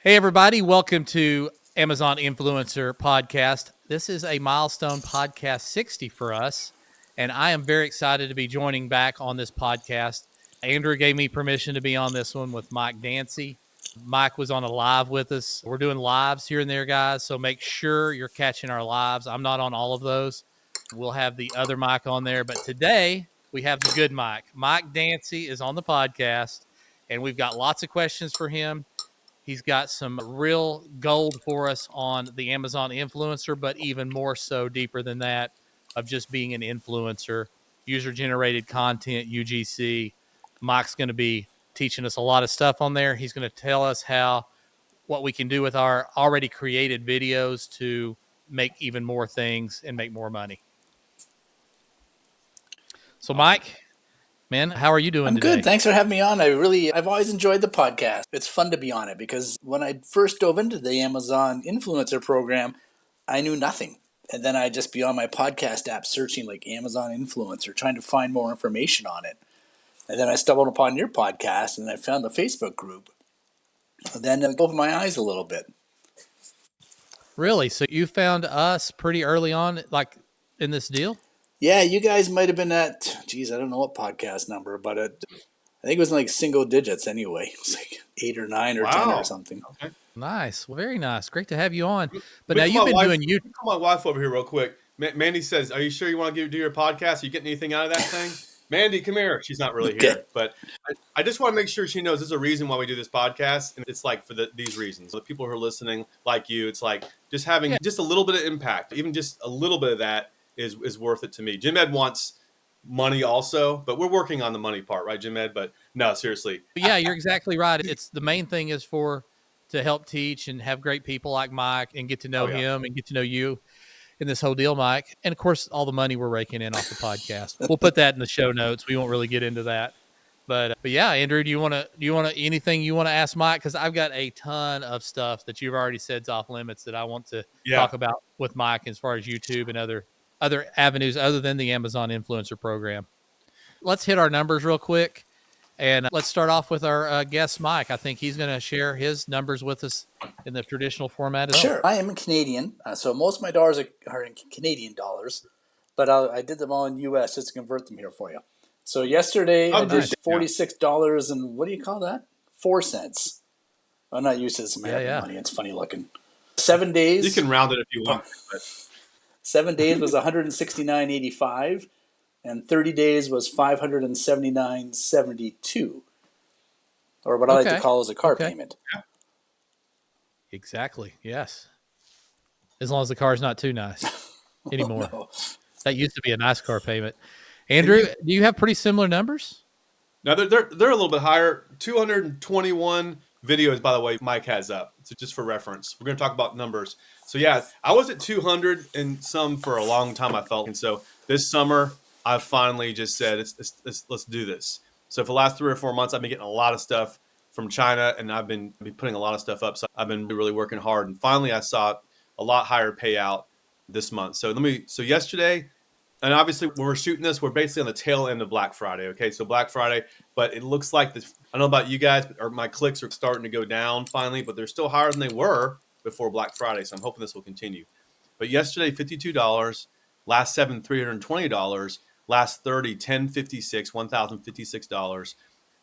Hey, everybody. Welcome to Amazon Influencer Podcast. This is a milestone podcast 60 for us, and I am very excited to be joining back on this podcast. Andrew gave me permission to be on this one with Mike Dancy. Mike was on a live with us. We're doing lives here and there, guys, so make sure you're catching our lives. I'm not on all of those. We'll have the other Mike on there, but today we have the good Mike. Mike Dancy is on the podcast, and we've got lots of questions for him. He's got some real gold for us on the Amazon influencer, but even more so deeper than that of just being an influencer, user generated content, UGC. Mike's going to be teaching us a lot of stuff on there. He's going to tell us what we can do with our already created videos to make even more things and make more money. So, Mike, man, how are you doing today? I'm good. Thanks for having me on. I've always enjoyed the podcast. It's fun to be on it because when I first dove into the Amazon influencer program, I knew nothing. And then I'd just be on my podcast app searching like Amazon influencer, trying to find more information on it. And then I stumbled upon your podcast and I found the Facebook group. And then it opened my eyes a little bit. Really? So you found us pretty early on, like in this deal? Yeah, you guys might have been at, I don't know what podcast number, but I think it was like single digits anyway. It was like 8 or 9 or 10 or something. Okay. Nice. Well, very nice. Great to have you on. But Let now me you've been call doing you. my wife over here real quick. Mandy says, "Are you sure you want to do your podcast? Are you getting anything out of that thing?" Mandy, come here. She's not really here, but I just want to make sure she knows there's a reason why we do this podcast, and it's like for these reasons. The people who are listening, like you, it's like just having just a little bit of impact, even just a little bit of that is worth it to me. Jim Ed wants money also, but we're working on the money part, right, Jim Ed? But no, seriously. Yeah, you're exactly right. It's the main thing is to help teach and have great people like Mike and get to know him and get to know you in this whole deal, Mike. And of course, all the money we're raking in off the podcast. We'll put that in the show notes. We won't really get into that. But yeah, Andrew, do you want to anything you want to ask Mike? Because I've got a ton of stuff that you've already said's off limits that I want to talk about with Mike as far as YouTube and other avenues other than the Amazon influencer program. Let's hit our numbers real quick. And let's start off with our guest, Mike. I think he's going to share his numbers with us in the traditional format as well. Sure. I am Canadian, so most of my dollars are in Canadian dollars, but I did them all in U.S. just to convert them here for you. So yesterday I did $46 and what do you call that? 4 cents. I'm not used to this American money. It's funny looking. 7 days. You can round it if you want. But 7 days was $169.85. And 30 days was $579.72, or what I like to call as a car payment. Yeah. Exactly. Yes. As long as the car's not too nice anymore. No. That used to be a nice car payment. Andrew, do you have pretty similar numbers? No, they're a little bit higher. 221 videos, by the way, Mike has up. So just for reference, we're going to talk about numbers. So yeah, I was at 200 and some for a long time, I felt. And so this summer, I've finally just said, let's do this. So for the last 3 or 4 months, I've been getting a lot of stuff from China, and I've been putting a lot of stuff up. So I've been really working hard. And finally, I saw a lot higher payout this month. So yesterday, and obviously when we're shooting this, we're basically on the tail end of Black Friday. Okay, so Black Friday, but it looks like I don't know about you guys, but my clicks are starting to go down finally, but they're still higher than they were before Black Friday. So I'm hoping this will continue. But yesterday, $52. Last 7, $320. Last 30, $1,056, $1,056.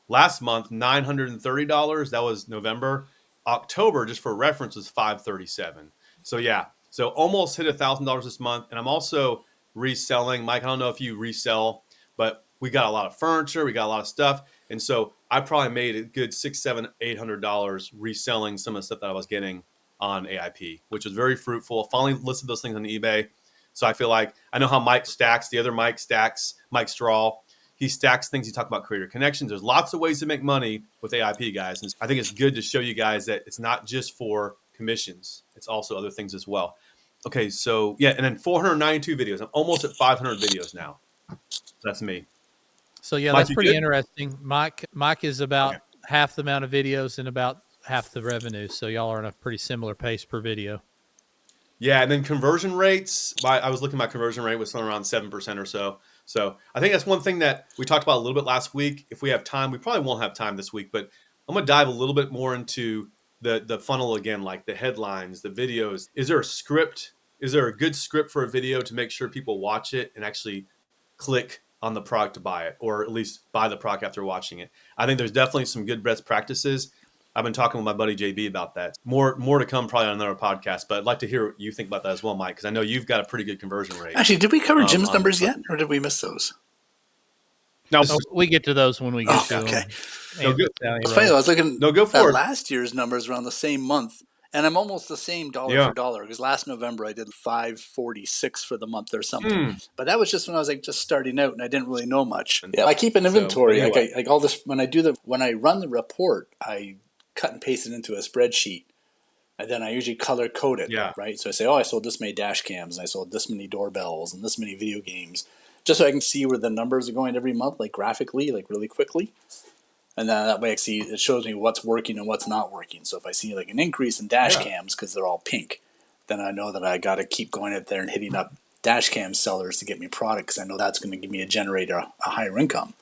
Last month, $930. That was November. October, just for reference, was $537. So yeah, so almost hit $1,000 this month. And I'm also reselling. Mike, I don't know if you resell, but we got a lot of furniture, we got a lot of stuff, and so I probably made a good $600, $700, $800 reselling some of the stuff that I was getting on AIP, which was very fruitful. Finally listed those things on eBay. So I feel like I know how Mike stacks. The other Mike stacks, Mike Strahl. He stacks things. He talks about creator connections. There's lots of ways to make money with AIP, guys. And I think it's good to show you guys that it's not just for commissions. It's also other things as well. Okay, so yeah, and then 492 videos. I'm almost at 500 videos now. That's me. So yeah, Mike, that's pretty interesting. Mike is about half the amount of videos and about half the revenue. So y'all are on a pretty similar pace per video. Yeah, and then conversion rates. I was looking at my conversion rate was somewhere around 7% or so. So I think that's one thing that we talked about a little bit last week. If we have time, we probably won't have time this week, but I'm going to dive a little bit more into the funnel again, like the headlines, the videos. Is there a script? Is there a good script for a video to make sure people watch it and actually click on the product to buy it, or at least buy the product after watching it? I think there's definitely some good best practices. I've been talking with my buddy JB about that. More to come probably on another podcast, but I'd like to hear what you think about that as well, Mike, because I know you've got a pretty good conversion rate. Actually, did we cover Jim's numbers yet, or did we miss those? No, we get to those when we get to okay. them. No, good. It's funny though, I was looking go at for it. last year's numbers around the same month, and I'm almost the same dollar for dollar, because last November I did 546 for the month or something. But that was just when I was like just starting out and I didn't really know much. Yeah, I keep an inventory. So, anyway. Like all this when I run the report, I cut and paste it into a spreadsheet. And then I usually color code it, right? So I say, I sold this many dash cams, and I sold this many doorbells, and this many video games, just so I can see where the numbers are going every month, like graphically, like really quickly. And then that way it shows me what's working and what's not working. So if I see like an increase in dash cams because they're all pink, then I know that I got to keep going out there and hitting up dash cam sellers to get me product, because I know that's going to give me a higher income.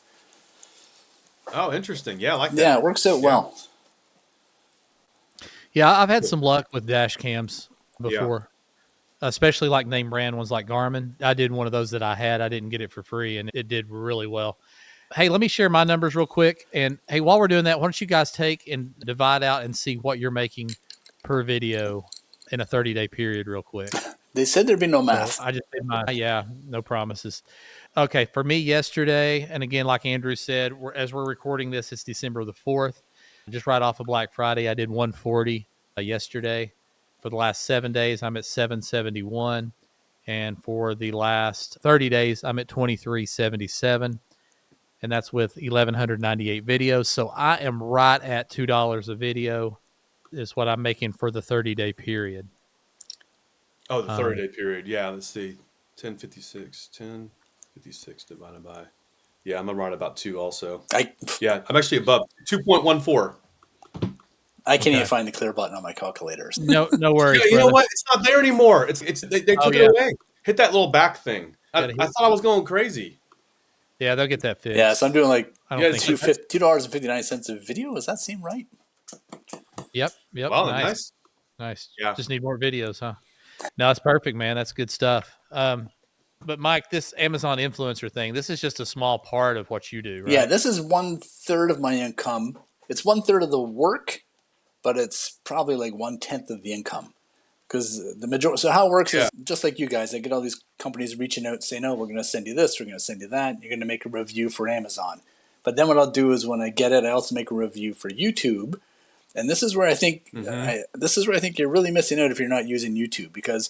Oh, interesting. Yeah, I like that. Yeah, it works out well. Yeah, I've had some luck with dash cams before, especially like name brand ones like Garmin. I did one of those that I had. I didn't get it for free, and it did really well. Hey, let me share my numbers real quick. And hey, while we're doing that, why don't you guys take and divide out and see what you're making per video in a 30-day period real quick. They said there'd be no math. So I just did no promises. Okay, for me yesterday, and again, like Andrew said, as we're recording this, it's December the 4th. Just right off of Black Friday, I did 140 yesterday. For the last 7 days, I'm at 771. And for the last 30 days, I'm at 2377. And that's with 1,198 videos. So I am right at $2 a video is what I'm making for the 30-day period. Oh, the 30-day period. Yeah, let's see. 1056 divided by. Yeah, I'm right about 2 also. I'm actually above 2.14. I can't even find the clear button on my calculators. No worries. You know what? It's not there anymore. It's they took it away. Hit that little back thing. I thought I was going crazy. Yeah, they'll get that fixed. Yeah, so I'm doing like $2.59 a video. Does that seem right? Yep. Wow, nice. Yeah. Just need more videos, huh? No, it's perfect, man. That's good stuff. But Mike, this Amazon influencer thing, this is just a small part of what you do, right? Yeah, this is 1/3 of my income. It's 1/3 of the work, but it's probably like 1/10 of the income. Because the majority, so how it works is just like you guys. I get all these companies reaching out saying, "No, we're going to send you this, we're going to send you that. You're going to make a review for Amazon." But then what I'll do is when I get it, I also make a review for YouTube. And this is where I think you're really missing out if you're not using YouTube, because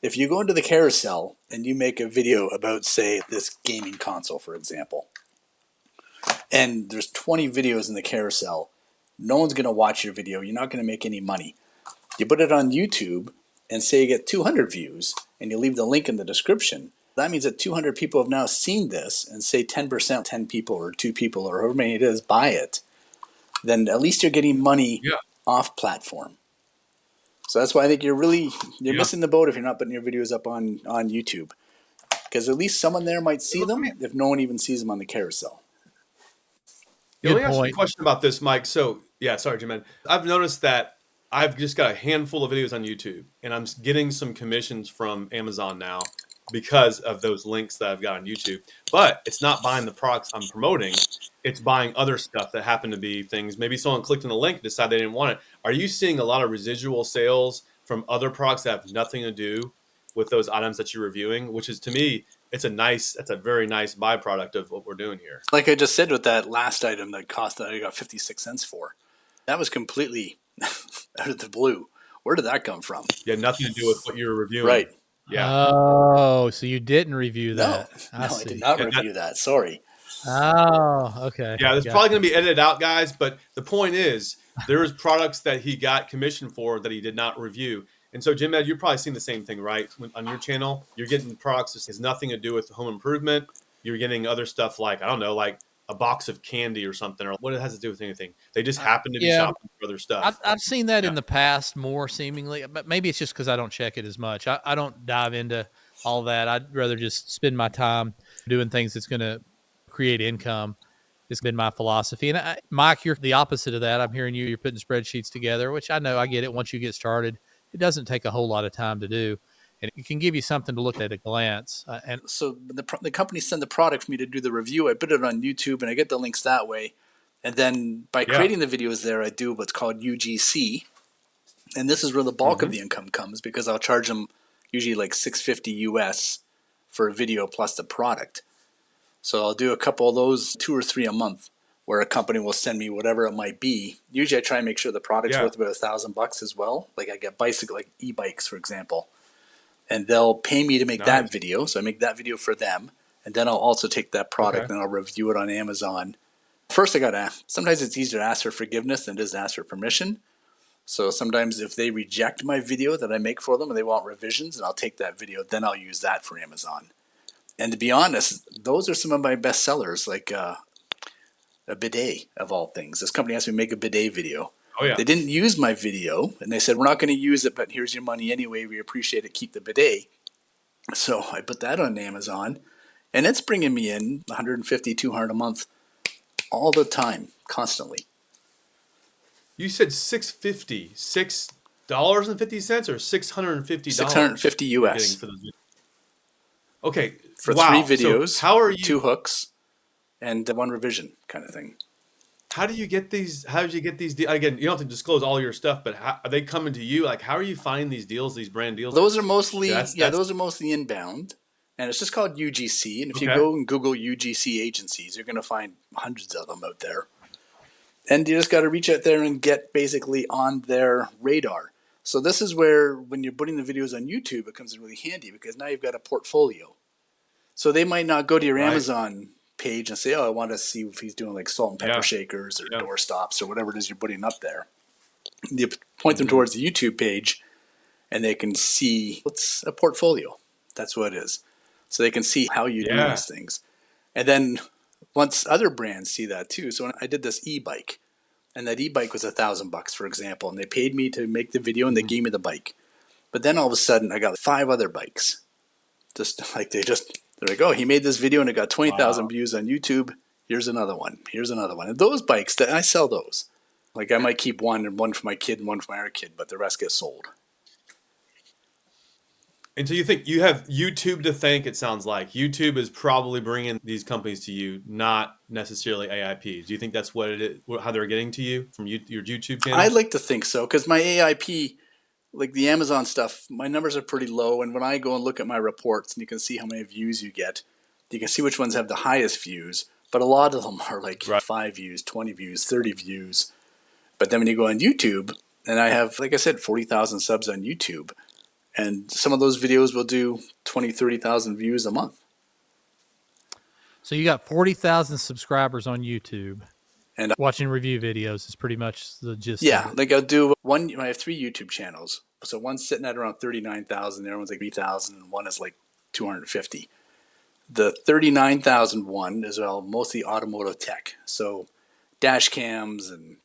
if you go into the carousel and you make a video about, say, this gaming console, for example, and there's 20 videos in the carousel, no one's going to watch your video. You're not going to make any money. You put it on YouTube and say you get 200 views and you leave the link in the description. That means that 200 people have now seen this, and say 10%, 10 people or 2 people or however many it is buy it. Then at least you're getting money off platform. So that's why I think you're missing the boat if you're not putting your videos up on YouTube. Because at least someone there might see them if no one even sees them on the carousel. Let me ask you a question about this, Mike. So, sorry, Jim. I've noticed that I've just got a handful of videos on YouTube, and I'm getting some commissions from Amazon now because of those links that I've got on YouTube. But it's not buying the products I'm promoting. It's buying other stuff that happen to be things. Maybe someone clicked on the link and decided they didn't want it. Are you seeing a lot of residual sales from other products that have nothing to do with those items that you're reviewing? Which is, to me, that's a very nice byproduct of what we're doing here. Like I just said with that last item that I got 56 cents for. That was completely out of the blue. Where did that come from? Yeah, nothing to do with what you're reviewing. Right. Yeah. Oh, so you didn't review that? No, I did not review that. Sorry. Oh, okay. Yeah, it's probably going to be edited out, guys. But the point is, there's products that he got commissioned for that he did not review. And so, Jim Ed, you're probably seeing the same thing, right? On your channel, you're getting products that has nothing to do with home improvement. You're getting other stuff like, I don't know, like a box of candy or something, or what it has to do with anything. They just happen to be shopping for other stuff. I've seen that in the past more seemingly, but maybe it's just because I don't check it as much. I don't dive into all that. I'd rather just spend my time doing things that's going to create income. It's been my philosophy. And Mike, you're the opposite of that. I'm hearing you're putting spreadsheets together, which I know I get it. Once you get started, it doesn't take a whole lot of time to do. And it can give you something to look at a glance. And So the company send the product for me to do the review. I put it on YouTube and I get the links that way. And then by Yeah. creating the videos there, I do what's called UGC. And this is where the bulk of the income comes because I'll charge them usually like $650 US for a video plus the product. So I'll do a couple of those, 2 or 3 a month, where a company will send me whatever it might be. Usually I try and make sure the product's Yeah. worth about $1,000 as well. Like I get bicycle, like e-bikes, for example. And they'll pay me to make that Nice. video. So I make that video for them. And then I'll also take that product Okay. and I'll review it on Amazon. First, I got to ask. Sometimes it's easier to ask for forgiveness than it is to ask for permission. So sometimes if they reject my video that I make for them and they want revisions, and I'll take that video, then I'll use that for Amazon. And to be honest, those are some of my best sellers, like a bidet of all things. This company asked me to make a bidet video. Oh yeah. They didn't use my video, and they said, we're not going to use it, but here's your money anyway. We appreciate it. Keep the bidet. So I put that on Amazon, and it's bringing me in 150, 200 a month all the time, constantly. You said $6.50 or $650 650 you're getting US for those. Okay. for 3 Wow. So videos, how are 2 you? hooks, and 1 revision kind of thing. How do you get these? How did you get these? Again, you don't have to disclose all your stuff, but how, are they coming to you? Like, how are you finding these deals, these brand deals? Those are mostly, That's those are mostly inbound, and it's just called UGC. And if you okay. go and Google UGC agencies, you're going to find hundreds of them out there. And you just got to reach out there and get basically on their radar. So this is where, when you're putting the videos on YouTube, it comes in really handy because now you've got a portfolio. So they might not go to your Right. Amazon page and say, oh, I want to see if he's doing like salt and pepper Yeah. shakers or Yeah. door stops or whatever it is you're putting up there. You point them Mhm. towards the YouTube page and they can see what's a portfolio. That's what it is. So they can see how you do Yeah. these things. And then once other brands see that too. So when I did this e-bike, and that e-bike was $1,000, for example, and they paid me to make the video and they Mhm. gave me the bike. But then all of a sudden I got 5 other bikes. Just like they're like, oh, he made this video and it got 20,000 Wow. views on YouTube. Here's another one. Here's another one. And those bikes, that I sell those. Like I might keep one and one for my kid and one for my other kid, but the rest get sold. And so you think you have YouTube to thank? It sounds like YouTube is probably bringing these companies to you, not necessarily AIPs. Do you think that's what it is? How they're getting to you from your YouTube I channel? like to think so because my AIP, like the Amazon stuff, my numbers are pretty low. And when I go and look at my reports and you can see how many views you get, you can see which ones have the highest views. But a lot of them are like Right. 5 views, 20 views, 30 views. But then when you go on YouTube, and I have, like I said, 40,000 subs on YouTube, and some of those videos will do 20, 30,000 views a month. so you got 40,000 subscribers on YouTube. And Watching review videos is pretty much the gist of yeah, it. like I'll do one, I have 3 YouTube channels. So one's sitting at around 39,000, the other one's like 3,000, and one is like 250. The 39,000 one is mostly automotive tech. So dash cams and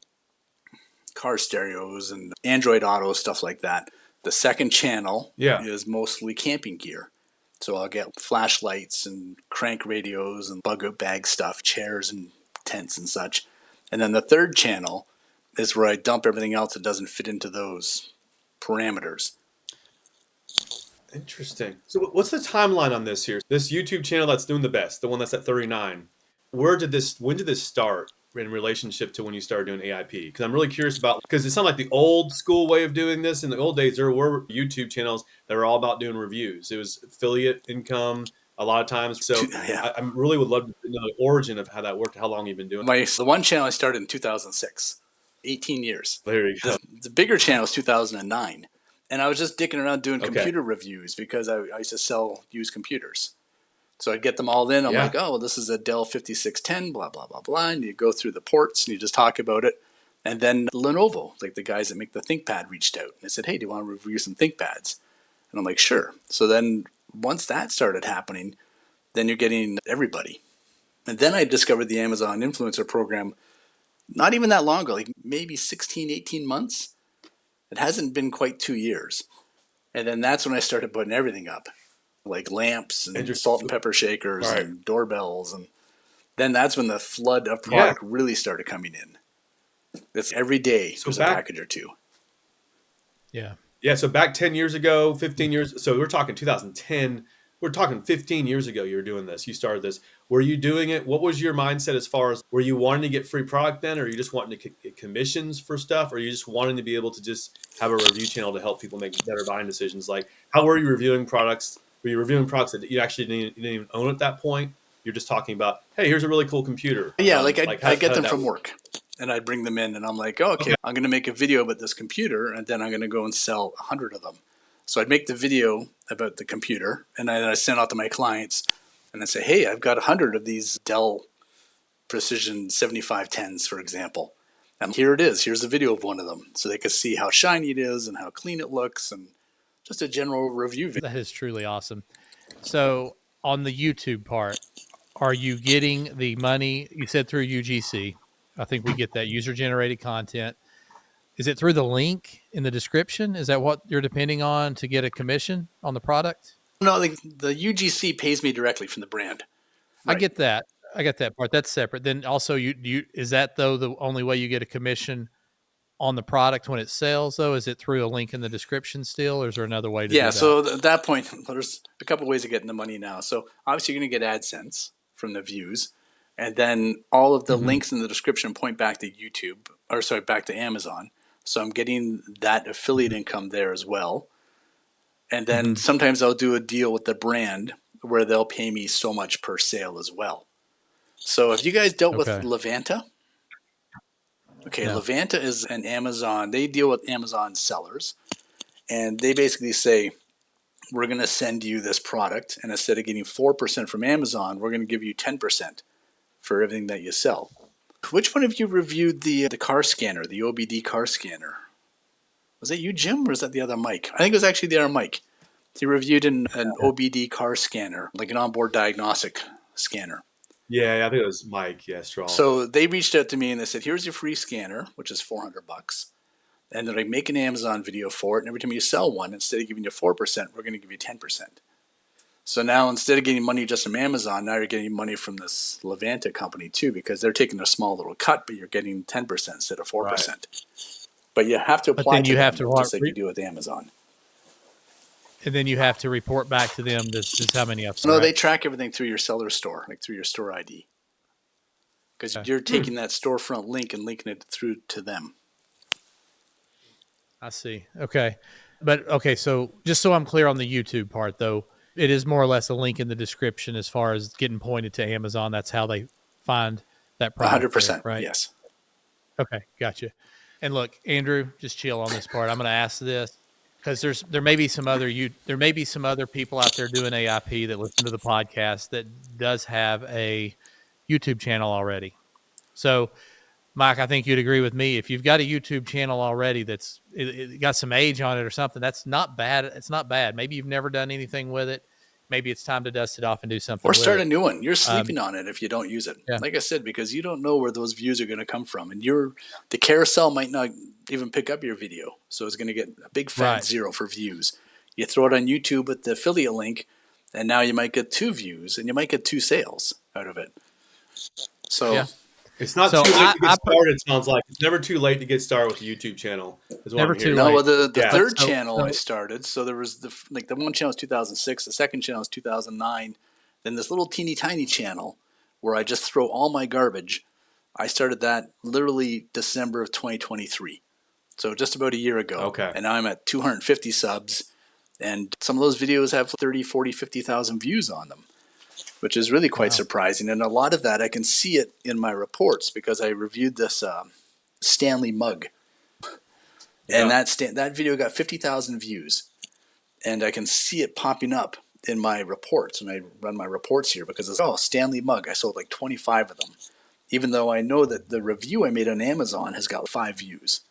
car stereos and Android Auto, stuff like that. The second channel Yeah. is mostly camping gear. So I'll get flashlights and crank radios and bug out bag stuff, chairs and tents and such. And then the third channel is where I dump everything else that doesn't fit into those parameters. Interesting. So what's the timeline on this here? This YouTube channel that's doing the best, the one that's at 39. When did this start in relationship to when you started doing AIP? Because I'm really curious about, because it sounds like the old school way of doing this. In the old days, there were YouTube channels that were all about doing reviews. It was affiliate income a lot of times. So Yeah. I really would love to know the origin of how that worked, how long you've been doing it. The one channel I started in 2006, 18 years. There you go. The bigger channel is 2009. And I was just dicking around doing Okay. computer reviews because I used to sell used computers. So I'd get them all in. I'm Yeah. like, oh, well, this is a Dell 5610, blah, blah, blah, blah. And you go through the ports and you just talk about it. And then Lenovo, like the guys that make the ThinkPad, reached out. And they said, hey, do you want to review some ThinkPads? And I'm like, sure. So then once that started happening, then you're getting everybody. And then I discovered the Amazon Influencer Program not even that long ago, like maybe 16, 18 months. It hasn't been quite 2 years. And then that's when I started putting everything up, like lamps and Interesting. salt and pepper shakers All right. and doorbells. And then that's when the flood of product really started coming in. It's every day there's a package or two. Yeah. Yeah. So back 10 years ago, 15 years. So we're talking 2010. We're talking 15 years ago you were doing this. You started this. Were you doing it? What was your mindset as far as, were you wanting to get free product then? Or are you just wanting to get commissions for stuff? Or are you just wanting to be able to just have a review channel to help people make better buying decisions? Like, how were you reviewing products? Were you reviewing products that you actually didn't even own at that point? You're just talking about, hey, here's a really cool computer. Yeah, like I get how them did that from work, and I'd bring them in, and I'm like, oh, okay, I'm going to make a video about this computer, and then I'm going to go and sell 100 of them. So I'd make the video about the computer, and I send out to my clients, and I say, hey, I've got 100 of these Dell Precision 7510s, for example. And here it is. Here's a video of one of them. So they could see how shiny it is and how clean it looks, and just a general review video. That is truly awesome. So on the YouTube part, are you getting the money? You said through UGC. I think we get that user generated content. Is it through the link in the description? Is that what you're depending on to get a commission on the product? No, like the UGC pays me directly from the brand. I Right. get that. I get that part. That's separate. Then also, you is that though the only way you get a commission on the product when it sells? Though, is it through a link in the description still, or is there another way to Yeah, do that? so at that point, there's a couple ways of getting the money now. So obviously, you're going to get AdSense from the views, and then all of the links in the description point back to YouTube, or sorry, back to Amazon. So I'm getting that affiliate income there as well. And then sometimes I'll do a deal with the brand where they'll pay me so much per sale as well. So have you guys dealt with Okay. Levanta? Okay, No. Levanta is an Amazon. They deal with Amazon sellers, and they basically say, we're going to send you this product, and instead of getting 4% from Amazon, we're going to give you 10% for everything that you sell. Which one of you reviewed the car scanner, the OBD car scanner? Was that you, Jim, or is that the other Mike? I think it was actually the other Mike. He reviewed an OBD car scanner, like an onboard diagnostic scanner. Yeah, I think it was Mike. Yeah, Straw. So they reached out to me and they said, here's your free scanner, which is $400. And then I make an Amazon video for it. And every time you sell one, instead of giving you 4%, we're going to give you 10%. So now instead of getting money just from Amazon, now you're getting money from this Levanta company too, because they're taking a small little cut, but you're getting 10% instead of 4%. Right. But you have to apply to them, just like you do with Amazon. And then you have to report back to them this is how many I've sold. No, they track everything through your seller store, like through your store ID. Because you're taking that storefront link and linking it through to them. I see. Okay. But okay, so just so I'm clear on the YouTube part though, it is more or less a link in the description as far as getting pointed to Amazon. That's how they find that product. 100%, there, right? Yes. Okay, gotcha. And look, Andrew, just chill on this part. I'm going to ask this because there may be some other people out there doing AIP that listen to the podcast that does have a YouTube channel already. So, Mike, I think you'd agree with me. If you've got a YouTube channel already that's it got some age on it or something, that's not bad. It's not bad. Maybe you've never done anything with it. Maybe it's time to dust it off and do something. Or start a new one. You're sleeping on it if you don't use it. Yeah. Like I said, because you don't know where those views are going to come from. And the carousel might not even pick up your video. So it's going to get a big fat zero for views. You throw it on YouTube with the affiliate link, and now you might get 2 views, and you might get 2 sales out of it. So... Yeah. It's not too late to get started, it sounds like. It's never too late to get started with a YouTube channel. Never too late. No, well, the third channel I started, so there was the one channel is 2006, the second channel is 2009, then this little teeny tiny channel where I just throw all my garbage. I started that literally December of 2023, so just about a year ago. Okay. And now I'm at 250 subs, and some of those videos have 30, 40, 50,000 views on them, which is really quite surprising. And a lot of that, I can see it in my reports because I reviewed this Stanley mug. And that video got 50,000 views. And I can see it popping up in my reports. And I run my reports here because it's, Stanley mug. I sold like 25 of them. Even though I know that the review I made on Amazon has got 5 views.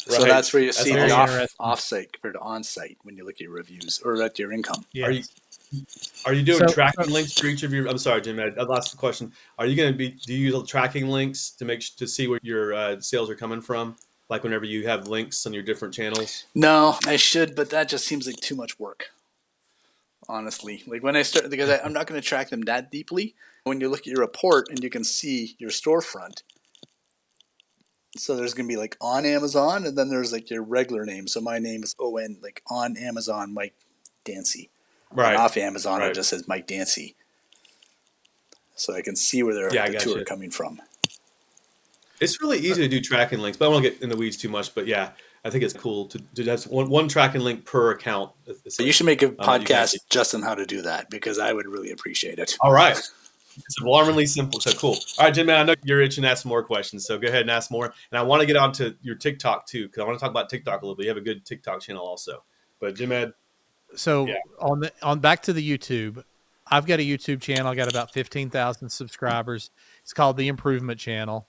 Right. So that's where you see the off-site compared to on-site when you look at your reviews or at your income. Yeah. Are you doing tracking links for each of your? I'm sorry, Jim. I lost the question. Are you going to be? Do you use tracking links to see where your sales are coming from? Like whenever you have links on your different channels. No, I should, but that just seems like too much work. honestly. Like when I start, because I'm not going to track them that deeply. When you look at your report and you can see your storefront, so there's going to be like on Amazon, and then there's like your regular name. So my name is ON, like on Amazon, Mike Dancy. And Right. off Amazon, it Right. just says Mike Dancy. So I can see where Yeah, I the two are gotcha. coming from. It's really easy to do tracking links, but I won't get in the weeds too much. But yeah, I think it's cool to have one tracking link per account. You should make a That you can podcast actually. just on how to do that, because I would really appreciate it. All right. It's alarmingly simple. So cool. All right, Jim, man, I know you're itching to ask some more questions. So go ahead and ask more. And I want to get on to your TikTok too, because I want to talk about TikTok a little bit. You have a good TikTok channel also. But Jim, Ed, yeah. So on back to the YouTube, I've got a YouTube channel. I got about 15,000 subscribers. It's called the Improvement Channel.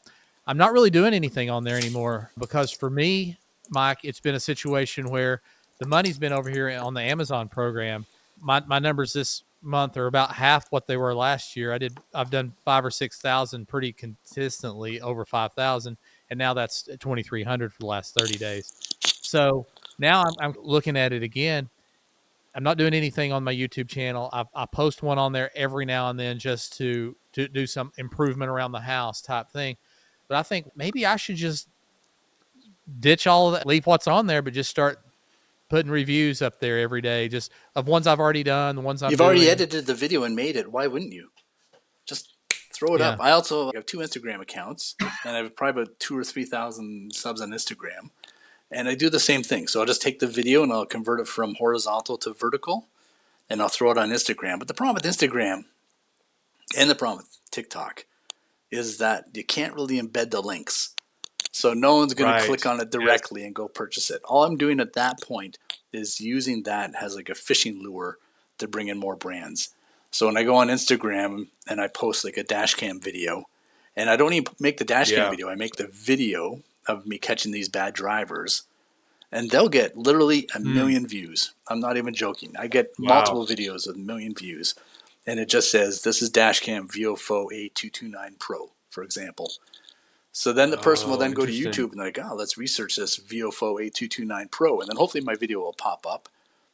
I'm not really doing anything on there anymore because for me, Mike, it's been a situation where the money's been over here on the Amazon program. My numbers this month are about half what they were last year. I've done 5 or 6,000 pretty consistently, over 5,000, and now that's 2,300 for the last 30 days. So now I'm looking at it again. I'm not doing anything on my YouTube channel. I post one on there every now and then just to do some improvement around the house type thing. But I think maybe I should just ditch all of that, leave what's on there, but just start putting reviews up there every day, just of ones I've already done, the ones I'm You've already doing. edited the video and made it. Why wouldn't you? Just throw it up. Yeah. I also have 2 Instagram accounts, and I have probably about 2 or 3,000 subs on Instagram. And I do the same thing. So I'll just take the video and I'll convert it from horizontal to vertical, and I'll throw it on Instagram. But the problem with Instagram and the problem with TikTok is that you can't really embed the links. So no one's going to Right. click on it directly and go purchase it. All I'm doing at that point is using that as like a fishing lure to bring in more brands. So when I go on Instagram and I post like a dash cam video, and I don't even make the dash cam video, I make the video of me catching these bad drivers, and they'll get literally a million views. I'm not even joking. I get Wow. multiple videos with a million views, and it just says this is dashcam VOFO A229 Pro, for example. So then the person will then go to Interesting. YouTube and like, oh, let's research this VOFO A229 Pro, and then hopefully my video will pop up,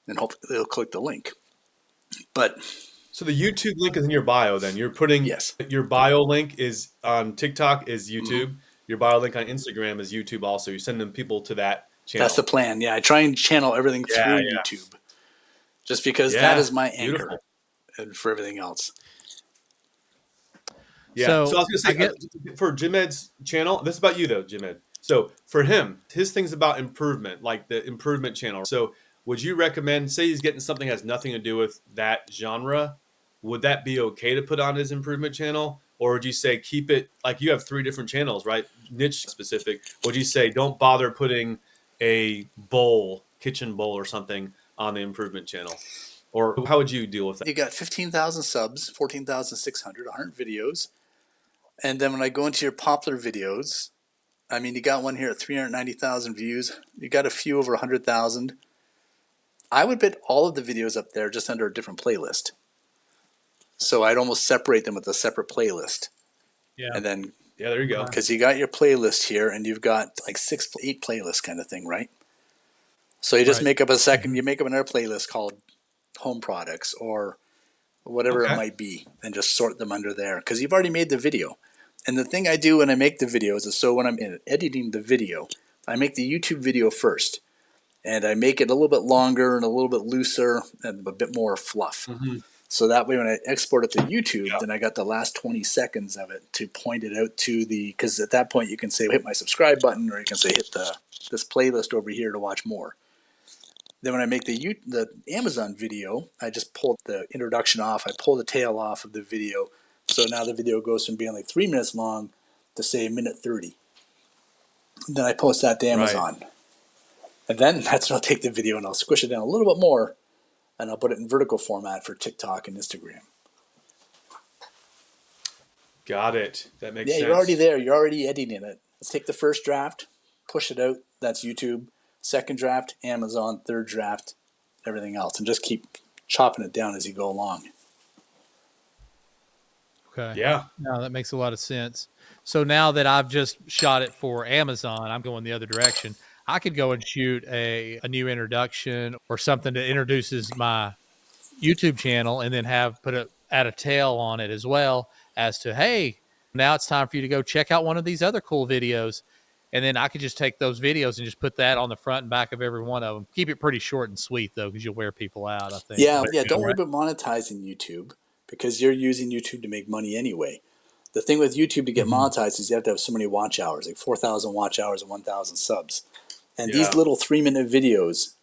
and hopefully they'll click the link. But So the YouTube link is in your bio. Then you're putting yes, your bio link is on TikTok is YouTube. Your bio link on Instagram is YouTube. Also, you're sending people to that channel. that's the plan. Yeah, I try and channel everything through Yeah. YouTube, just because that Yeah. is my anchor Beautiful. and for everything else. Yeah. So So I was I gonna get say for Jim Ed's channel, this is about you though, Jim Ed. So for him, his thing's about improvement, like the improvement channel. So would you recommend, say he's getting something that has nothing to do with that genre, would that be okay to put on his improvement channel? Or would you say keep it like you have 3 different channels, right? Niche specific. Would you say don't bother putting a bowl, kitchen bowl or something on the improvement channel? Or how would you deal with that? You got 15,000 subs, 14,600, 100 videos. And then when I go into your popular videos, I mean, you got one here at 390,000 views. You got a few over 100,000. I would put all of the videos up there just under a different playlist. So I'd almost separate them with a separate playlist. yeah. And then, Yeah, there you go. because you got your playlist here and you've got like 6, 8 playlists kind of thing, right? So you just Right. make up a second, you make up another playlist called home products or whatever it Okay. might be, and just sort them under there because you've already made the video. And the thing I do when I make the videos is, so when I'm editing the video, I make the YouTube video first, and I make it a little bit longer and a little bit looser and a bit more fluff. Mm-hmm. So that way when I export it to YouTube, Yeah. then I got the last 20 seconds of it to point it out to the, because at that point you can say hit my subscribe button, or you can say hit this playlist over here to watch more. Then when I make the Amazon video, I just pull the introduction off. I pull the tail off of the video. So now the video goes from being like 3 minutes long to say a minute 30. Then I post that to Amazon. Right. And then that's when I'll take the video and I'll squish it down a little bit more, and I'll put it in vertical format for TikTok and Instagram. Got it. That makes sense. Yeah, you're already there. You're already editing it. Let's take the first draft, push it out. That's YouTube. Second draft, Amazon. Third draft, everything else. And just keep chopping it down as you go along. Okay. Yeah. No, that makes a lot of sense. So now that I've just shot it for Amazon, I'm going the other direction. I could go and shoot a new introduction or something that introduces my YouTube channel and then add a tail on it as well as to, hey, now it's time for you to go check out one of these other cool videos. And then I could just take those videos and just put that on the front and back of every one of them. Keep it pretty short and sweet though, because you'll wear people out, I think. Yeah, But, yeah. Don't worry right. about monetizing YouTube because you're using YouTube to make money anyway. The thing with YouTube to get monetized is you have to have so many watch hours, like 4,000 watch hours and 1,000 subs. And these Yeah. little 3-minute videos,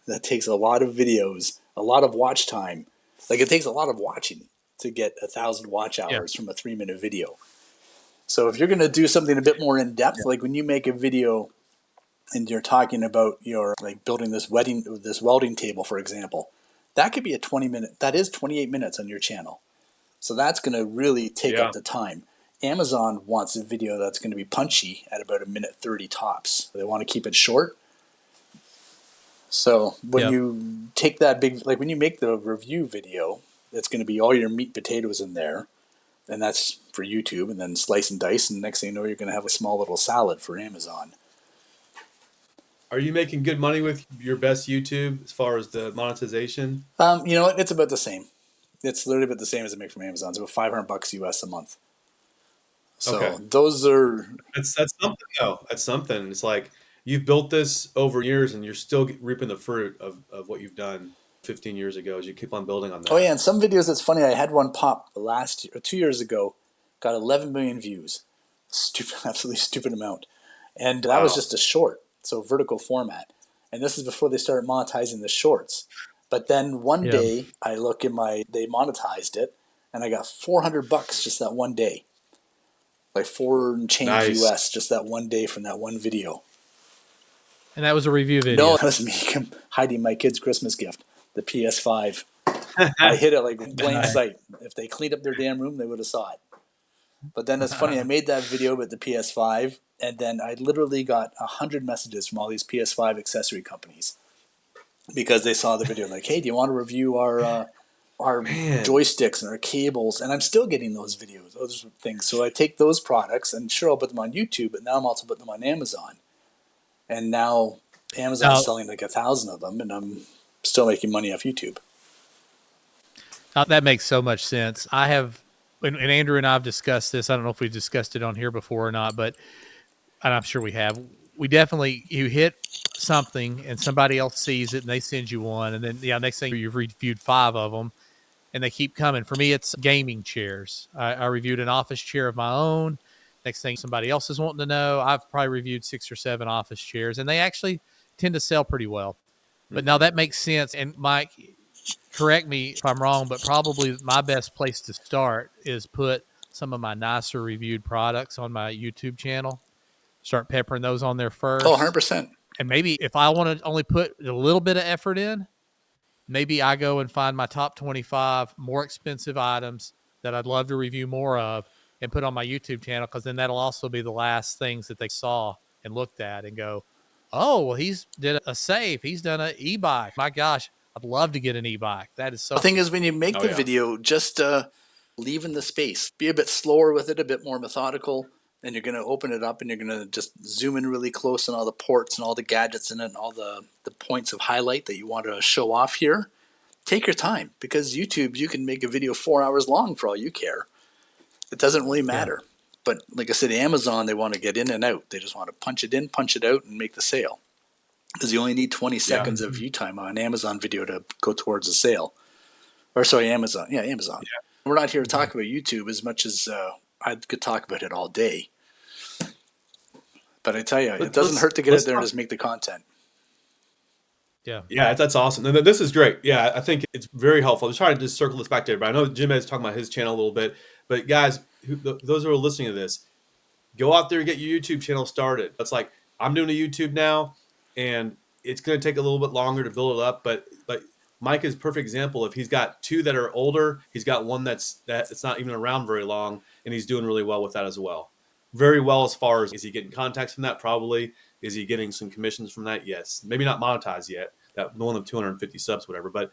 that takes a lot of videos, a lot of watch time. Like it takes a lot of watching to get 1,000 watch Yeah. hours from a 3-minute video. So if you're going to do something a bit more in depth, like when you make a video and you're talking about your like building this welding table, for example, that could be a 20-minute. That is 28 minutes on your channel. So that's going to really take Yeah. up the time. Amazon wants a video that's going to be punchy at about 1:30 tops. They want to keep it short. So when Yep. you take that big, like when you make the review video, it's going to be all your meat potatoes in there, and that's for YouTube, and then slice and dice, and next thing you know, you're going to have a small little salad for Amazon. Are you making good money with your best YouTube as far as the monetization? You know what? It's about the same. It's literally about the same as I make from Amazon. It's about $500 US a month. Okay. So those are That's something though. That's something. It's like you've built this over years and you're still reaping the fruit of what you've done 15 years ago as you keep on building on oh that. yeah, and some videos. It's funny. I had one pop last year, or 2 years ago, got 11 million views. Stupid, absolutely stupid amount. And that was Wow. just a short, so vertical format. And this is before they started monetizing the shorts. But then one Yeah. day I look in they monetized it, and I got $400 just that one day, like four and change Nice. US just that one day from that one video. And that was a review No, video. that was me hiding my kid's Christmas gift, the PS5. I hid it like in plain sight. If they cleaned up their damn room, they would have saw it. But then it's funny. I made that video with the PS5, and then I literally got 100 messages from all these PS5 accessory companies because they saw the video. Like, hey, do you want to review our Man. joysticks and our cables? And I'm still getting those videos, those things. So I take those products, and sure, I'll put them on YouTube, but now I'm also putting them on Amazon. And now Amazon's Now, selling like 1,000 of them, and I'm still making money off YouTube. that makes so much sense. And Andrew and I have discussed this. I don't know if we discussed it on here before or not, but and I'm sure we have. You hit something and somebody else sees it and they send you one. And then, next thing you've reviewed 5 of them and they keep coming. For me, it's gaming chairs. I reviewed an office chair of my own. Next thing somebody else is wanting to know, I've probably reviewed 6 or 7 office chairs and they actually tend to sell pretty well. But now that makes sense. And Mike, correct me if I'm wrong, but probably my best place to start is put some of my nicer reviewed products on my YouTube channel. Start peppering those on there Oh, first. 100%. And maybe if I want to only put a little bit of effort in, maybe I go and find my top 25 more expensive items that I'd love to review more of and put on my YouTube channel, because then that'll also be the last things that they saw and looked at and go, oh, well, he's did a save. He's done an e-bike. My gosh, I'd love to get an e-bike. That is The so thing is, when you make Oh the yeah. video, just leave in the space. Be a bit slower with it, a bit more methodical, and you're going to open it up and you're going to just zoom in really close on all the ports and all the gadgets in it and all the points of highlight that you want to show off here. Take your time, because YouTube, you can make a video 4 hours long for all you care. It doesn't really yeah. matter. But like I said, Amazon, they want to get in and out. They just want to punch it in, punch it out, and make the sale. Because you only need 20 Yeah. seconds of view time on an Amazon video to go towards a sale. Or sorry, Amazon. Yeah, Amazon. Yeah. We're not here to talk about YouTube as much as I could talk about it all day. But I tell you, it doesn't hurt to get out there and just make the content. Yeah. Yeah, that's awesome. And this is great. Yeah, I think it's very helpful. I'm trying to just circle this back to everybody. I know Jim is talking about his channel a little bit, but guys, those who are listening to this, go out there and get your YouTube channel started. It's like I'm doing a YouTube now, and it's going to take a little bit longer to build it up. But Mike is a perfect example. If he's got 2 that are older, he's got one that's not even around very long, and he's doing really well with that as well. Very well as far as, is he getting contacts from that? Probably. Is he getting some commissions from that? Yes. Maybe not monetized yet. That one of 250 subs, whatever, but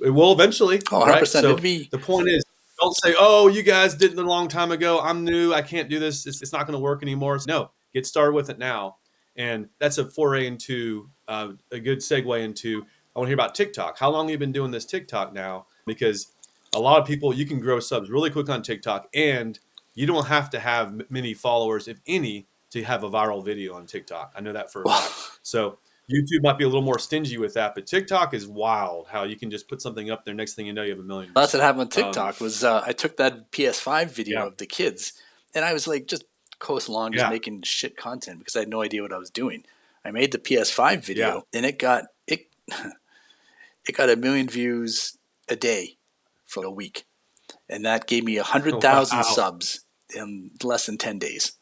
it will eventually. Oh, 100%. Right? So It'd be the point is, don't say, "Oh, you guys did it a long time ago. I'm new. I can't do this. It's not going to work anymore." No, get started with it now, and that's a foray into a good segue into I want to hear about TikTok. How long have you been doing this TikTok now? Because a lot of people, you can grow subs really quick on TikTok, and you don't have to have many followers, if any, to have a viral video on TikTok. I know that for a Well, fact. So YouTube might be a little more stingy with that, but TikTok is wild. How you can just put something up there, next thing you know, you have a million that's views. what happened on TikTok. Was I took that PS5 video Yeah, of the kids, and I was like just coast along, just yeah, making shit content because I had no idea what I was doing. I made the PS5 yeah. video, and it got a million views a day for a week, and that gave me 100,000 Wow, subs in less than 10 days.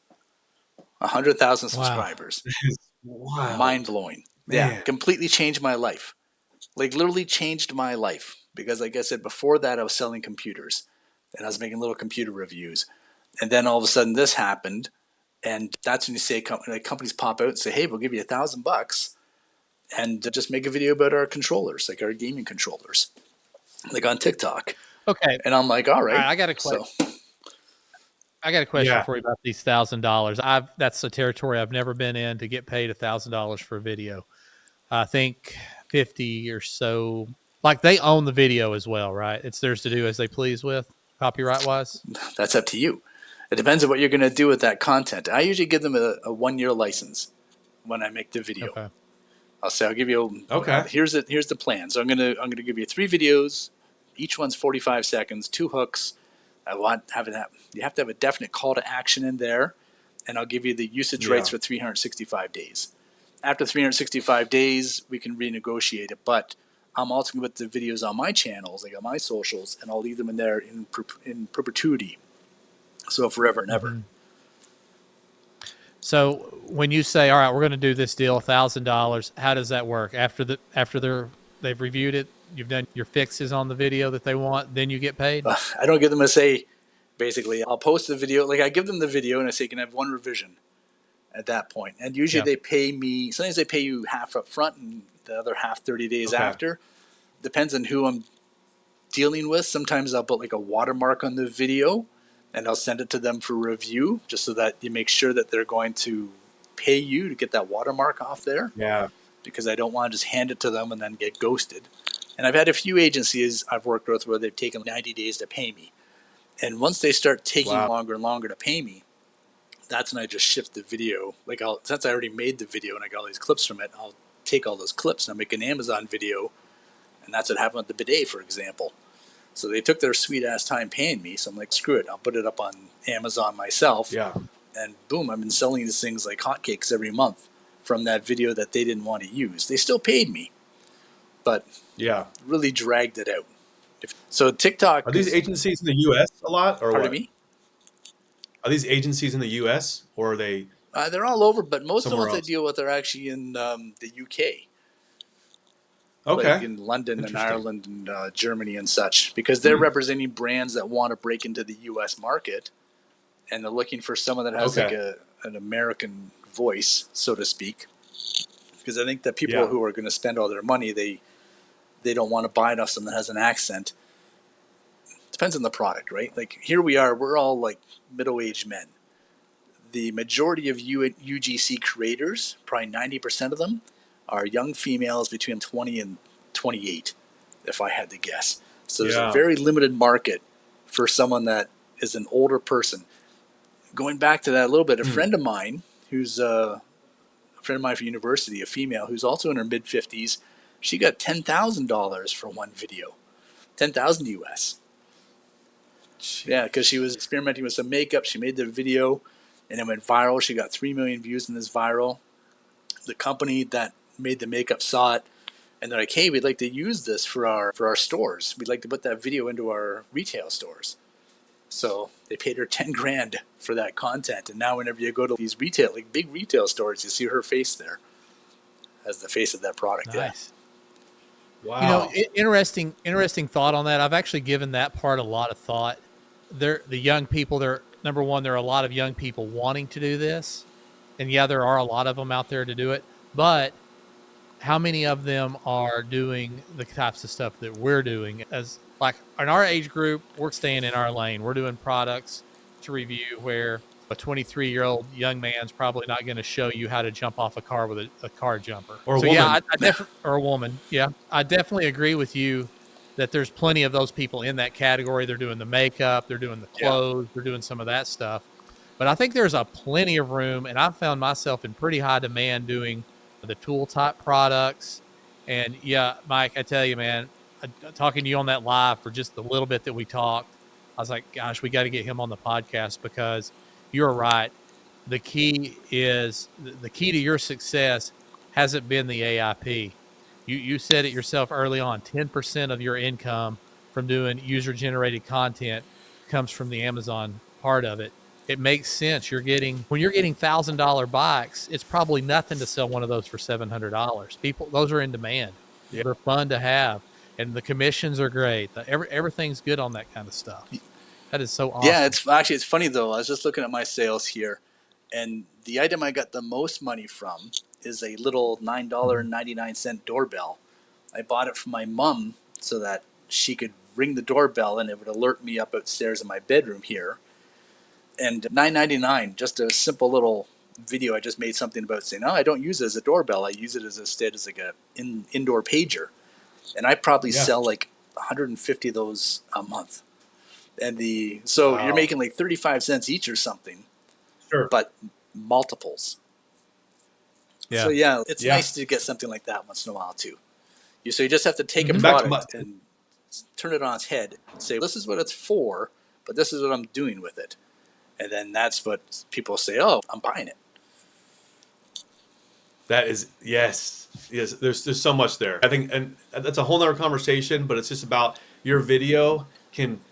100,000 Wow. subscribers. it's Mind wild, blowing. Yeah, man. completely changed my life. Like literally changed my life because, like I said before that, I was selling computers and I was making little computer reviews, and then all of a sudden this happened, and that's when you say companies pop out and say, "Hey, we'll give you $1,000 and just make a video about our controllers, like our gaming controllers, like on TikTok." Okay. And I'm like, "All All right." right. So I got a question Yeah. for you about these $1,000. That's a territory I've never been in, to get paid $1,000 for a video. I think 50 or so. Like, they own the video as well, right? It's theirs to do as they please with, copyright wise. that's up to you. It depends on what you're going to do with that content. I usually give them a 1 year license when I make the video. Okay. I'll say I'll give you Okay. here's the plan. So I'm gonna give you 3 videos. Each one's 45 seconds, 2 hooks. I want you have to have a definite call to action in there, and I'll give you the usage rights Yeah. for 365 days. After 365 days, we can renegotiate it. But I'm also going to put the videos on my channels, like on my socials, and I'll leave them in there in perpetuity, so forever and ever. Mm-hmm. So when you say, "All right, we're going to do this deal, $1,000," how does that work? They've reviewed it, you've done your fixes on the video that they want, then you get paid. I don't give them a say. Basically, I'll post the video. Like I give them the video, and I say, "Can I have one revision?" At that point. And usually Yeah. they pay me, sometimes they pay you half up front and the other half 30 days Okay. after. Depends on who I'm dealing with. Sometimes I'll put like a watermark on the video and I'll send it to them for review just so that you make sure that they're going to pay you to get that watermark off there, Yeah. because I don't want to just hand it to them and then get ghosted. And I've had a few agencies I've worked with where they've taken 90 days to pay me. And once they start taking Wow. longer and longer to pay me, that's when I just shift the video. Like since I already made the video and I got all these clips from it, I'll take all those clips and I'll make an Amazon video, and that's what happened with the bidet, for example. So they took their sweet ass time paying me, so I'm like, screw it, I'll put it up on Amazon myself, Yeah. and boom, I've been selling these things like hotcakes every month from that video that they didn't want to use. They still paid me, but Yeah. really dragged it out. So TikTok Are these is agencies in the U.S. a lot, or part of what? me. Are these agencies in the U.S. or are they They're all over, but most of the somewhere ones I else? deal with are actually in the UK. Like Okay. in London and Interesting. Ireland and Germany and such, because they're representing brands that want to break into the U.S. market, and they're looking for someone that has like Okay. an American voice, so to speak. Because I think that people Yeah. who are going to spend all their money, they don't want to buy enough someone that has an accent. Depends on the product, right? Like here we are, we're all like middle-aged men. The majority of UGC creators, probably 90% of them, are young females between 20 and 28, if I had to guess. So there's a Yeah. very limited market for someone that is an older person. Going back to that a little bit, a friend of mine who's a friend of mine from university, a female who's also in her mid 50s, she got $10,000 for one video, 10,000 US. Yeah, because she was experimenting with some makeup. She made the video, and it went viral. She got 3 million views in this viral. The company that made the makeup saw it, and they're like, "Hey, we'd like to use this for our stores. We'd like to put that video into our retail stores." So they paid her 10 grand for that content, and now whenever you go to these retail, like big retail stores, you see her face there as the face of that product. Yeah. Nice. Wow. Interesting thought on that. I've actually given that part a lot of thought. The young people, there, number one, there are a lot of young people wanting to do this. And yeah, there are a lot of them out there to do it, but how many of them are doing the types of stuff that we're doing? As like in our age group, we're staying in our lane. We're doing products to review where A 23-year-old young man's probably not going to show you how to jump off a car with a car jumper. Or a So yeah, woman. I definitely, or a woman. Yeah, I definitely agree with you that there's plenty of those people in that category. They're doing the makeup, they're doing the Yeah. clothes, they're doing some of that stuff. But I think there's a plenty of room, and I found myself in pretty high demand doing the tool type products. And yeah, Mike, I tell you, man, talking to you on that live for just the little bit that we talked, I was like, gosh, we got to get him on the podcast because you're right. The key is the key to your success hasn't been the AIP. You said it yourself early on. 10% of your income from doing user generated content comes from the Amazon part of it. It makes sense. When you're getting $1,000 bikes, it's probably nothing to sell one of those for $700. People, those are in demand. Yeah. They're fun to have, and the commissions are great. Everything's good on that kind of stuff. That is so Yeah, awesome. it's funny though. I was just looking at my sales here, and the item I got the most money from is a little $9.99 doorbell. I bought it from my mom so that she could ring the doorbell and it would alert me up upstairs in my bedroom here. And $9.99, just a simple little video I just made something about saying, no, I don't use it as a doorbell. I use it as instead as like a indoor pager, and I probably Yeah. sell like 150 of those a month. And so you're Wow. making like 35 cents each or something, Sure. but multiples. So Yeah. yeah, it's Yeah. nice to get something like that once in a while too. So you just have to take a And back to my, product and turn it on its head and say, this is what it's for, but this is what I'm doing with it. And then that's what people say, oh, I'm buying it. that is, yes. Yes. There's so much there. I think, and that's a whole nother conversation, but it's just about your video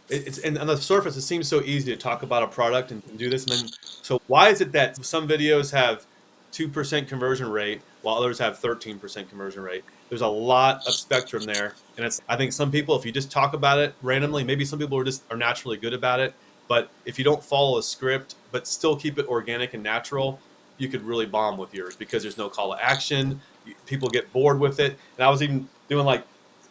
it's, and on the surface, it seems so easy to talk about a product and do this. And then, so why is it that some videos have 2% conversion rate while others have 13% conversion rate? There's a lot of spectrum there. And I think some people, if you just talk about it randomly, maybe some people are naturally good about it. But if you don't follow a script, but still keep it organic and natural, you could really bomb with yours because there's no call to action. People get bored with it. And I was even doing like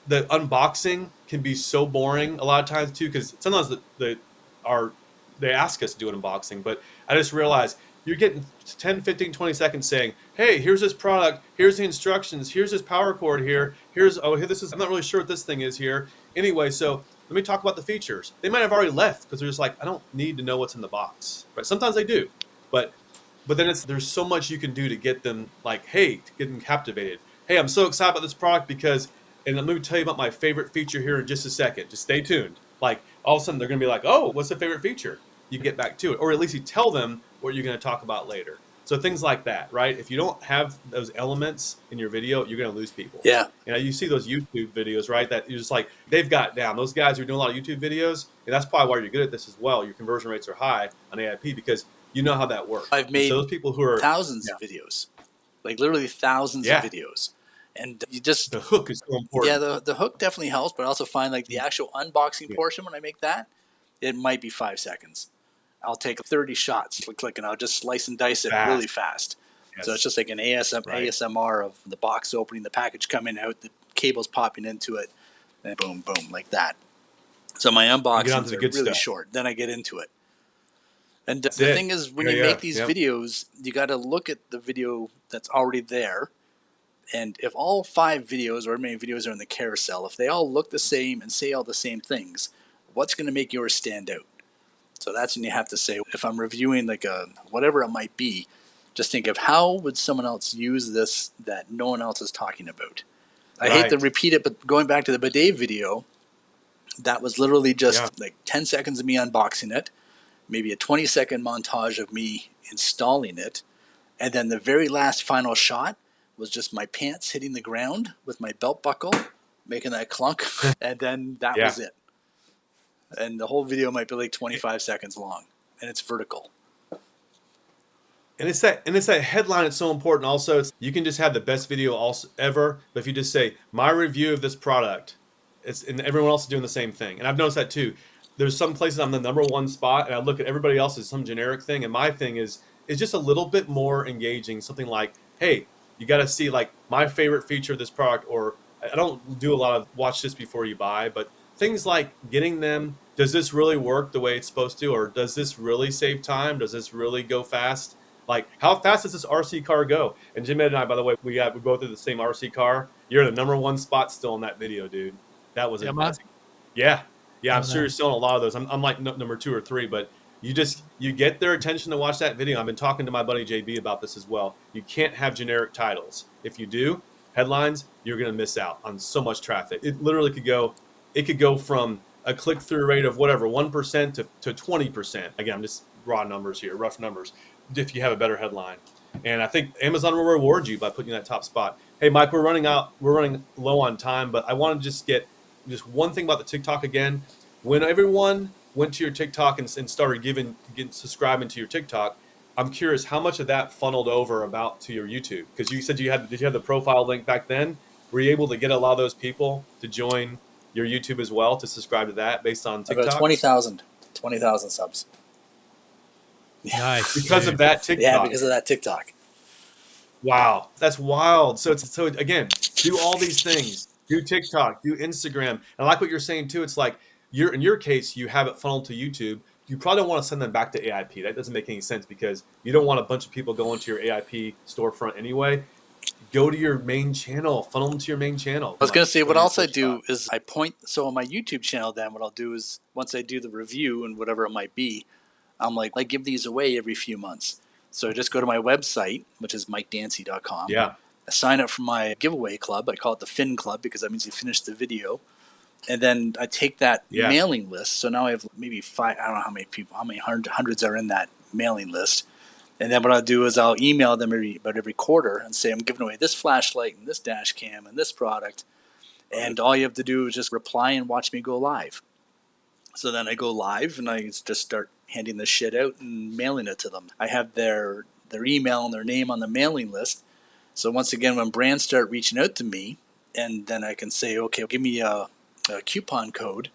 the unboxing can be so boring a lot of times too, because sometimes they ask us to do an unboxing, but I just realized you're getting 10, 15, 20 seconds saying, hey, here's this product, here's the instructions, here's this power cord here, here this is, I'm not really sure what this thing is here. Anyway, so let me talk about the features. They might have already left because they're just like, I don't need to know what's in the box. Right? Sometimes they do, but then there's so much you can do to get them like, hey, to get them captivated. Hey, I'm so excited about this product because, and let me tell you about my favorite feature here in just a second. Just stay tuned. Like all of a sudden they're going to be like, oh, what's the favorite feature? You get back to it, or at least you tell them what you're going to talk about later. So things like that, right? If you don't have those elements in your video, you're going to lose people. Yeah. You see those YouTube videos, right? That you're just like, they've got down. Those guys who are doing a lot of YouTube videos, and that's probably why you're good at this as well. Your conversion rates are high on AIP because you know how that works. I've And so made those people who are, thousands yeah, of videos, like literally thousands of yeah, videos. And you just, the hook is so yeah, important. the hook definitely helps, but I also find like the actual unboxing Yeah, portion when I make that, it might be 5 seconds. I'll take 30 shots, click, and I'll just slice and dice it really fast. fast. So it's Yes, just like an right. ASMR of the box opening, the package coming out, the cables popping into it, and boom, boom, like that. So my You get on to unboxings the are good really stuff. short. Then I get into it. And That's the it. thing is, when Yeah, you make yeah, these yeah. videos, you got to look at the video that's already there. And if all 5 videos or many videos are in the carousel, if they all look the same and say all the same things, what's going to make yours stand out? So that's when you have to say, if I'm reviewing like a whatever it might be, just think of how would someone else use this that no one else is talking about. I hate to Right. repeat it, but going back to the bidet video, that was literally Yeah. just like 10 seconds of me unboxing it, maybe a 20-second montage of me installing it, and then the very last final shot was just my pants hitting the ground with my belt buckle, making that clunk, and then that Yeah. was it. And the whole video might be like 25 seconds long, and it's vertical. And it's that headline that's so important also. You can just have the best video also ever, but if you just say my review of this product, and everyone else is doing the same thing. And I've noticed that too. There's some places I'm the number one spot and I look at everybody else as some generic thing, and my thing is just a little bit more engaging, something like, hey, you got to see like my favorite feature of this product, or I don't do a lot of watch this before you buy, but things like getting them does this really work the way it's supposed to, or does this really save time? Does this really go fast? Like, how fast does this RC car go? And Jim and I, by the way, we both have the same RC car. You're in the number one spot still in that video, dude. That was Am I? yeah, yeah. I'm Oh sure you're no. still in a lot of those. I'm like number 2 or 3, but you get their attention to watch that video. I've been talking to my buddy JB about this as well. You can't have generic titles. If you do headlines, you're going to miss out on so much traffic. It literally could go from a click-through rate of whatever 1% to 20%. Again, I'm just raw numbers here, rough numbers. If you have a better headline, and I think Amazon will reward you by putting you in that top spot. Hey, Mike, we're running low on time, but I want to just get just one thing about the TikTok again. When everyone went to your TikTok and started getting subscribing to your TikTok, I'm curious how much of that funneled over about to your YouTube, because you said did you have the profile link back then? Were you able to get a lot of those people to join your YouTube as well, to subscribe to that based on About TikTok? 20,000 subs. Nice, Because dude. of that Yeah, TikTok. because of that TikTok. Wow, that's wild. So again, do all these things. Do TikTok, do Instagram. And I like what you're saying too. It's like in your case, you have it funneled to YouTube. You probably don't want to send them back to AIP. That doesn't make any sense, because you don't want a bunch of people going to your AIP storefront anyway. Go to your main channel, funnel them to your main channel. I was going to say, what Go to your else I first do spot. is I point. So on my YouTube channel, then what I'll do is once I do the review and whatever it might be, I'm like, I give these away every few months. So I just go to my website, which is mikedancy.com. Yeah. I sign up for my giveaway club. I call it the Fin Club because that means you finish the video. And then I take that Yeah. mailing list. So now I have maybe 5, I don't know how many people, how many hundreds are in that mailing list. And then what I'll do is I'll email them about every quarter and say, I'm giving away this flashlight and this dash cam and this product. And all you have to do is just reply and watch me go live. So then I go live and I just start handing this shit out and mailing it to them. I have their email and their name on the mailing list. So once again, when brands start reaching out to me, and then I can say, okay, give me a coupon code.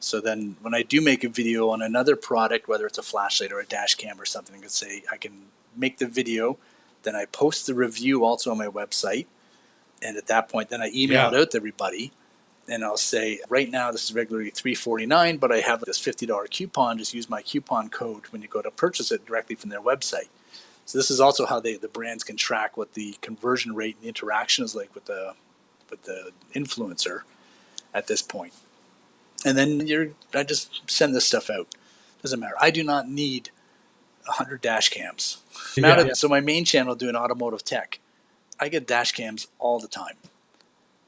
So then when I do make a video on another product, whether it's a flashlight or a dash cam or something, I can make the video, then I post the review also on my website. And at that point, then I email it out to everybody. And I'll say, right now, this is regularly $3.49, but I have this $50 coupon. Just use my coupon code when you go to purchase it directly from their website. So this is also how the brands can track what the conversion rate and the interaction is like with the influencer at this point. And then I just send this stuff out. Doesn't matter. I do not need 100 dash cams. Yeah. So my main channel doing automotive tech, I get dash cams all the time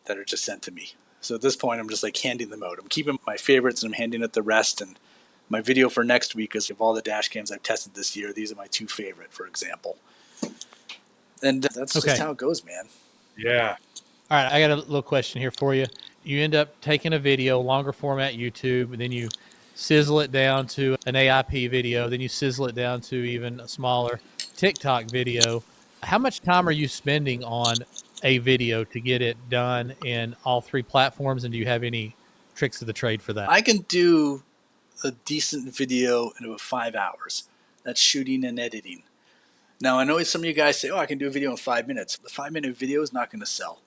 that are just sent to me. So at this point, I'm just like handing them out. I'm keeping my favorites and I'm handing out the rest. And my video for next week is of all the dash cams I've tested this year. These are my 2 favorite, for example. And that's just how it goes, man. Yeah. All right, I got a little question here for you. You end up taking a video, longer format YouTube, and then you sizzle it down to an AIP video, then you sizzle it down to even a smaller TikTok video. How much time are you spending on a video to get it done in all 3 platforms, and do you have any tricks of the trade for that? I can do a decent video in about 5 hours. That's shooting and editing. Now, I know some of you guys say, I can do a video in 5 minutes. The 5-minute video is not going to sell.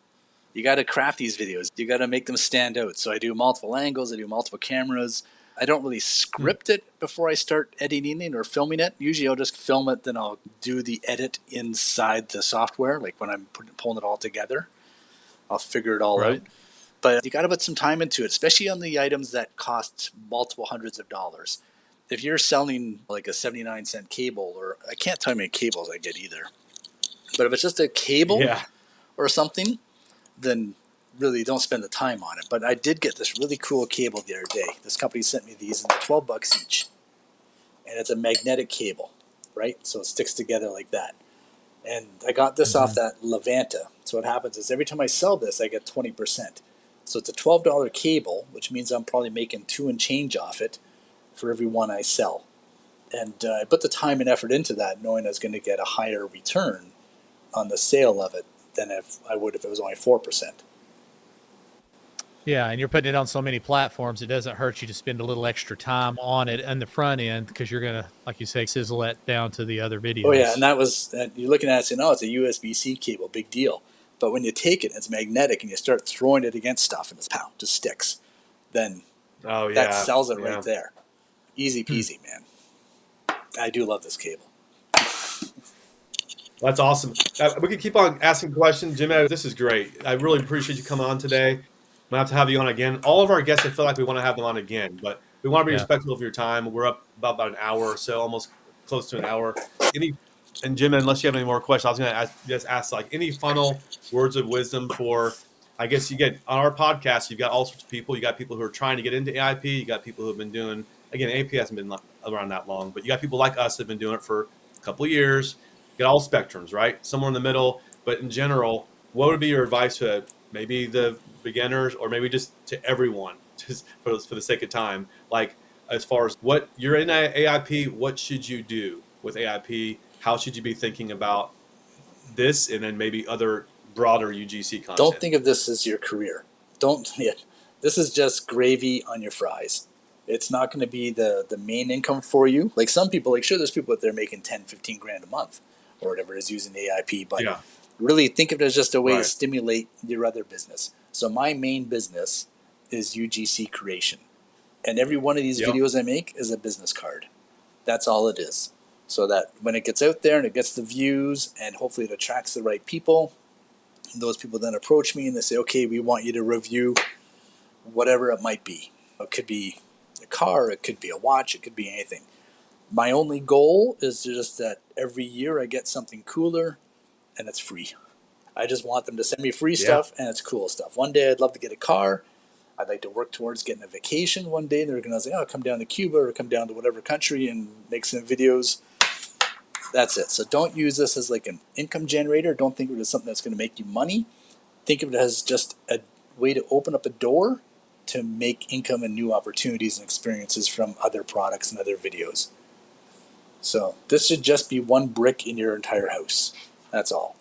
You got to craft these videos. You got to make them stand out. So I do multiple angles. I do multiple cameras. I don't really script it before I start editing it or filming it. Usually I'll just film it, then I'll do the edit inside the software, like when I'm pulling it all together. I'll figure it all out. But you got to put some time into it, especially on the items that cost multiple hundreds of dollars. If you're selling like a 79-cent cable, or I can't tell you how many cables I get either, but if it's just a cable or something, then really don't spend the time on it. But I did get this really cool cable the other day. This company sent me these, and they're $12 each. And it's a magnetic cable, right? So it sticks together like that. And I got this off that Levanta. So what happens is every time I sell this, I get 20%. So it's a $12 cable, which means I'm probably making 2 and change off it for every one I sell. And I put the time and effort into that, knowing I was going to get a higher return on the sale of it than if I would if it was only 4%. Yeah, and you're putting it on so many platforms, it doesn't hurt you to spend a little extra time on it on the front end, because you're going to, like you say, sizzle that down to the other videos. Oh, yeah, and that was, you're looking at it saying, it's a USB-C cable, big deal. But when you take it, it's magnetic, and you start throwing it against stuff, and it's just sticks. Then Oh yeah, That sells it yeah. right there. Easy peasy, man. I do love this cable. That's awesome. We could keep on asking questions, Jim. This is great. I really appreciate you coming on today. I'm gonna have to have you on again. All of our guests, I feel like we want to have them on again, but we want to be Yeah. respectful of your time. We're up about an hour or so, almost close to an hour. Any and Jim, unless you have any more questions, I was going to just ask like any final words of wisdom for. I guess you get on our podcast. You've got all sorts of people. You got people who are trying to get into AIP. You got people who have been doing again. AIP hasn't been around that long, but you got people like us that have been doing it for a couple of years. Get all spectrums, right? Somewhere in the middle. But in general, what would be your advice to maybe the beginners or maybe just to everyone, just for the sake of time? Like, as far as what you're in AIP, what should you do with AIP? How should you be thinking about this and then maybe other broader UGC Don't content? think of this as your career. Don't. Yeah, this is just gravy on your fries. It's not going to be the main income for you. Like some people, like sure, there's people out there making 10, 15 grand a month or whatever it is using AIP, but Yeah, really think of it as just a way to right. stimulate your other business. So my main business is UGC creation. And every one of these Yep. videos I make is a business card. That's all it is. So that when it gets out there and it gets the views and hopefully it attracts the right people, those people then approach me and they say, okay, we want you to review whatever it might be. It could be a car, it could be a watch, it could be anything. My only goal is just that every year I get something cooler and it's free. I just want them to send me free Yeah. stuff and it's cool stuff. One day I'd love to get a car. I'd like to work towards getting a vacation one day. They're going to say, oh, come down to Cuba or come down to whatever country and make some videos. That's it. So don't use this as like an income generator. Don't think of it as something that's going to make you money. Think of it as just a way to open up a door to make income and new opportunities and experiences from other products and other videos. So this should just be one brick in your entire house. That's all.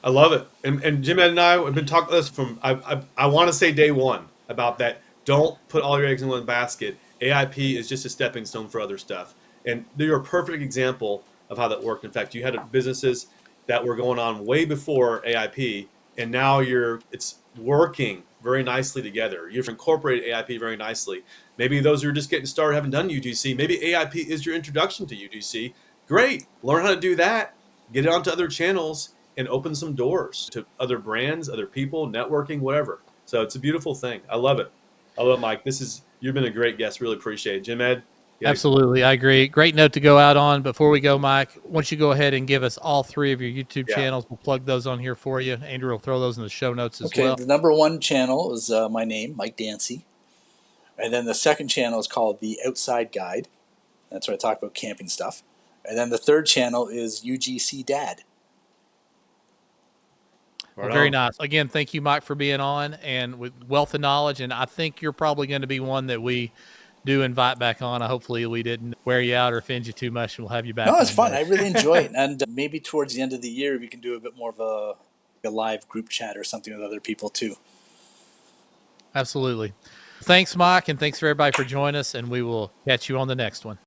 I love it. And Jim Ed and I have been talking this from I want to say day one about that. Don't put all your eggs in one basket. AIP is just a stepping stone for other stuff. And you're a perfect example of how that worked. In fact, you had businesses that were going on way before AIP, and now it's working very nicely together. You've incorporated AIP very nicely. Maybe those who are just getting started haven't done UGC. Maybe AIP is your introduction to UGC. Great. Learn how to do that. Get it onto other channels and open some doors to other brands, other people, networking, whatever. So it's a beautiful thing. I love it. I love it, Mike. You've been a great guest. Really appreciate it. Jim Ed, Absolutely. I agree. Great note to go out on. Before we go, Mike, once you go ahead and give us all three of your YouTube yeah. channels, we'll plug those on here for you. Andrew will throw those in the show notes as Okay, well. the number one channel is my name, Mike Dancy. And then the second channel is called The Outside Guide. That's where I talk about camping stuff. And then the third channel is UGC Dad. Well, Right very on. nice. Again, thank you, Mike, for being on and with wealth of knowledge. And I think you're probably going to be one that we do invite back on. Hopefully we didn't wear you out or offend you too much, and we'll have you back No, it's one fun. day. I really enjoy it. And maybe towards the end of the year, we can do a bit more of a live group chat or something with other people too. Absolutely. Thanks, Mike, and thanks for everybody for joining us, and we will catch you on the next one.